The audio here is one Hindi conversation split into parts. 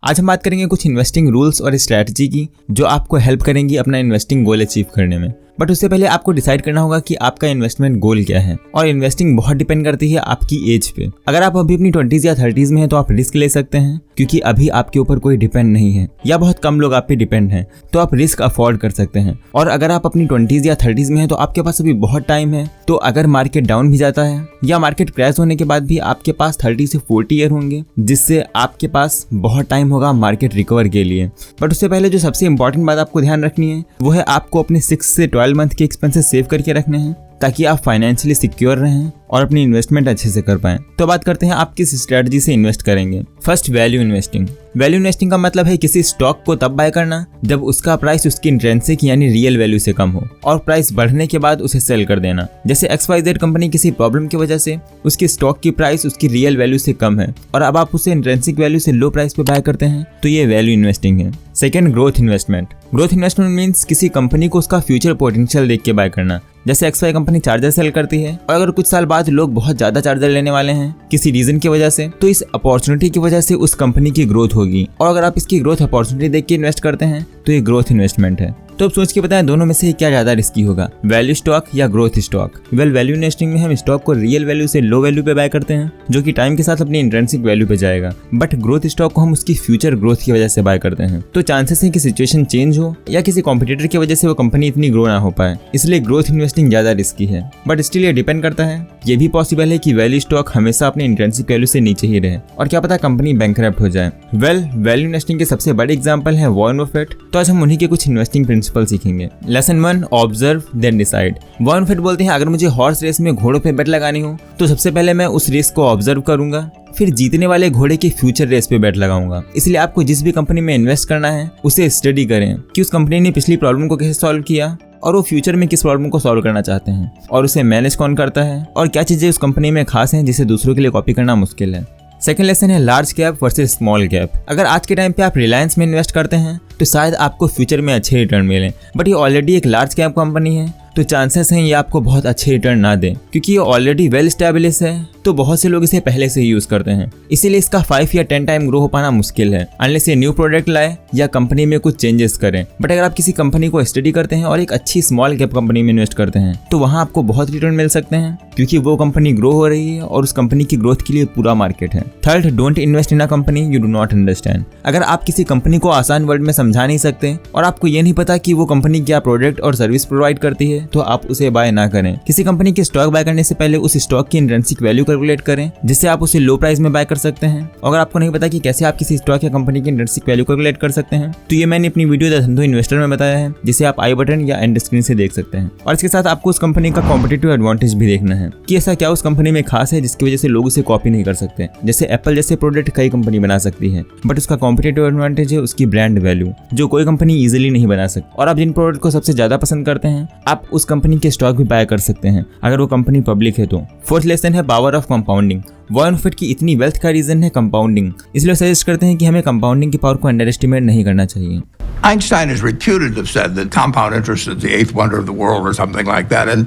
आज हम बात करेंगे कुछ इन्वेस्टिंग रूल्स और स्ट्रैटेजी की जो आपको हेल्प करेंगी अपना इन्वेस्टिंग गोल अचीव करने में। बट उससे पहले आपको डिसाइड करना होगा कि आपका इन्वेस्टमेंट गोल क्या है। और इन्वेस्टिंग बहुत डिपेंड करती है आपकी एज पे। अगर आप अभी अपनी 20s या 30s में हैं तो आप रिस्क ले सकते हैं क्योंकि अभी आपके ऊपर कोई डिपेंड नहीं है या बहुत कम लोग आप पे डिपेंड हैं, तो आप रिस्क अफोर्ड कर सकते हैं। और अगर आप अपनी 20s या 30s में हैं तो आपके पास अभी बहुत टाइम है। तो अगर मार्केट डाउन भी जाता है या मार्केट क्रैश होने के बाद भी आपके पास 30 से 40 ईयर होंगे, जिससे आपके पास बहुत टाइम होगा मार्केट रिकवर के लिए। बट उससे पहले जो सबसे इंपॉर्टेंट बात आपको ध्यान रखनी है वो है आपको अपने 6 से 12 मंथ के एक्सपेंसेस सेव करके रखने हैं ताकि आप फाइनेंशियली सिक्योर रहें और अपनी इन्वेस्टमेंट अच्छे से कर पाएं। तो बात करते हैं आप किस स्ट्रेटजी से इन्वेस्ट करेंगे। First, value investing. Value investing का मतलब है किसी स्टॉक को तब बाय करना जब उसका प्राइस उसकी इंट्रिंसिक यानी रियल वैल्यू से कम हो और प्राइस बढ़ने के बाद उसे सेल कर देना। जैसे XYZ कंपनी किसी प्रॉब्लम की वजह से उसकी स्टॉक की प्राइस उसकी रियल वैल्यू से कम है और अब आप उसे इंट्रिंसिक वैल्यू से लो प्राइस पे बाय करते हैं, तो ये वैल्यू इन्वेस्टिंग है। Second, growth investment. Growth investment means किसी कंपनी को उसका फ्यूचर पोटेंशियल देख के बाय करना। जैसे XY कंपनी चार्जर सेल करती है और अगर कुछ साल बाद लोग बहुत ज्यादा चार्जर लेने वाले हैं किसी रीजन की वजह से, तो इस अपॉर्चुनिटी की वजह से उस कंपनी की ग्रोथ होगी। और अगर आप इसकी ग्रोथ अपॉर्चुनिटी देख के इन्वेस्ट करते हैं तो ये ग्रोथ इन्वेस्टमेंट है। तो अब सोच के बताएं दोनों में से क्या ज्यादा रिस्की होगा, वैल्यू स्टॉक या ग्रोथ स्टॉक। वैल्यू इन्वेस्टिंग में हम स्टॉक को रियल वैल्यू से लो वैल्यू पे बाय करते हैं जो कि टाइम के साथ अपनी इंट्रिंसिक वैल्यू पे जाएगा। बट ग्रोथ स्टॉक को हम उसकी फ्यूचर ग्रोथ की वजह से बाय करते हैं। तो चांसेस है कि सिचुएशन चेंज हो या किसी कॉम्पिटिटर की वजह से वो कंपनी इतनी ग्रो ना हो पाए, इसलिए ग्रोथ इन्वेस्टिंग ज्यादा रिस्की है। बट स्टिल ये डिपेंड करता है। ये भी पॉसिबल है कि वैल्यू स्टॉक हमेशा अपनी इंट्रिंसिक वैल्यू से नीचे ही रहे और क्या पता कंपनी बैंकरप्ट हो जाए। वैल्यू इन्वेस्टिंग के सबसे बड़े एग्जांपल है वॉरेन बफेट। तो आज हम उन्हीं के कुछ इन्वेस्टिंग प्रिंसिपल सीखेंगे। Lesson 1, observe then decide. Warren Buffett बोलते हैं अगर मुझे हॉर्स रेस में घोड़ों पे बेट लगानी हो तो सबसे पहले मैं उस रेस को ऑब्जर्व करूंगा, फिर जीतने वाले घोड़े के फ्यूचर रेस पे बेट लगाऊंगा। इसलिए आपको जिस भी कंपनी में इन्वेस्ट करना है उसे स्टडी करें कि उस कंपनी ने पिछली प्रॉब्लम को कैसे सॉल्व किया और वो फ्यूचर में किस प्रॉब्लम को सॉल्व करना चाहते हैं और उसे मैनेज कौन करता है और क्या चीजें उस कंपनी में खास हैं जिसे दूसरों के लिए कॉपी करना मुश्किल है। सेकंड लेसन है large cap versus small cap. अगर आज के टाइम पे आप रिलायंस में इन्वेस्ट करते हैं तो शायद आपको फ्यूचर में अच्छे रिटर्न मिलें, बट ये ऑलरेडी एक लार्ज कैप कंपनी है तो चांसेस हैं ये आपको बहुत अच्छे रिटर्न ना दे क्योंकि ये ऑलरेडी वेल एस्टैब्लिश है। तो बहुत से लोग इसे पहले से ही यूज करते हैं, इसीलिए इसका 5 या 10 टाइम ग्रो हो पाना मुश्किल है अनलेस ये न्यू प्रोडक्ट लाए या कंपनी में कुछ चेंजेस करें। बट अगर आप किसी कंपनी को स्टडी करते हैं और एक अच्छी स्मॉल कैप कंपनी में इन्वेस्ट करते हैं तो वहां आपको बहुत रिटर्न मिल सकते हैं क्योंकि वो कंपनी ग्रो हो रही है और उस कंपनी की ग्रोथ के लिए पूरा मार्केट है। Third, don't invest in a company you do not understand. अगर आप किसी कंपनी को आसान वर्ड में समझा नहीं सकते और आपको ये नहीं पता कि वो कंपनी क्या प्रोडक्ट और सर्विस प्रोवाइड करती है तो आप उसे बाय ना करें। किसी कंपनी के स्टॉक बाय करने से पहले उस स्टॉक की इंट्रिंसिक वैल्यू कैलकुलेट करें जिससे आप उसे लो प्राइस में बाय कर सकते हैं। अगर आपको नहीं पता कि कैसे आप किसी स्टॉक या कंपनी की इंट्रिंसिक वैल्यू कैलकुलेट कर सकते हैं तो ये मैंने अपनी वीडियो द धंधो इन्वेस्टर में बताया है जिसे आप आई बटन या एंड स्क्रीन से देख सकते हैं। और इसके साथ आपको उस कंपनी का कॉम्पिटिटिव एडवांटेज भी देखना है कि ऐसा क्या उस कंपनी में खास है जिसकी वजह से लोग उसे कॉपी नहीं कर सकते। जैसे एप्पल जैसे प्रोडक्ट कई कंपनी बना सकती है बट उसका कॉम्पिटिटिव एडवांटेज है उसकी ब्रांड वैल्यू जो कोई कंपनी इजीली नहीं बना सकती। और आप जिन प्रोडक्ट को सबसे ज्यादा पसंद करते हैं आप उस कंपनी के स्टॉक भी बाय कर सकते हैं अगर वो कंपनी पब्लिक है तो। फोर्थ लेसन है power of compounding. Warren Buffett की इतनी वेल्थ का रीजन है कंपाउंडिंग, इसलिए सजेस्ट करते हैं कि हमें कंपाउंडिंग की पावर को अंडर एस्टिमेट नहीं करना चाहिए। Einstein is reputed to have said that compound interest is the 8th wonder of the world or something like that. And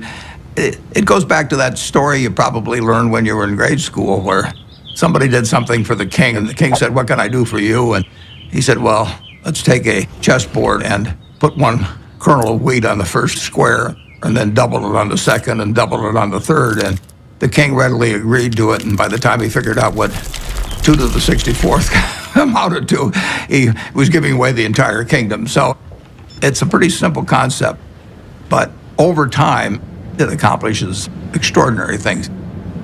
it goes back to that story you probably learned when you were in grade school where somebody did something for the king and the king said, "What can I do for you?" And he said, "Well, let's take a chessboard and put one kernel of wheat on the first square and then double it on the second and double it on the third." And the king readily agreed to it, and by the time he figured out what 2 to the 64th amounted to, he was giving away the entire kingdom. So it's a pretty simple concept, but over time it accomplishes extraordinary things.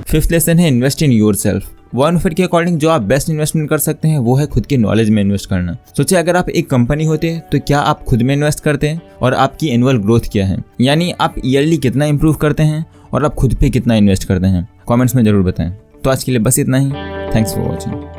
Fifth lesson है invest in yourself. Warren Buffett के अकॉर्डिंग जो आप बेस्ट इन्वेस्टमेंट कर सकते हैं वो है खुद के नॉलेज में इन्वेस्ट करना। सोचिए अगर आप एक कंपनी होते तो क्या आप खुद में इन्वेस्ट करते हैं और आपकी एनुअल ग्रोथ क्या है, यानी आप ईयरली कितना इंप्रूव करते हैं और आप खुद पे कितना इन्वेस्ट करते हैं। कमेंट्स में जरूर बताएं। तो आज के लिए बस इतना ही। Thanks for watching.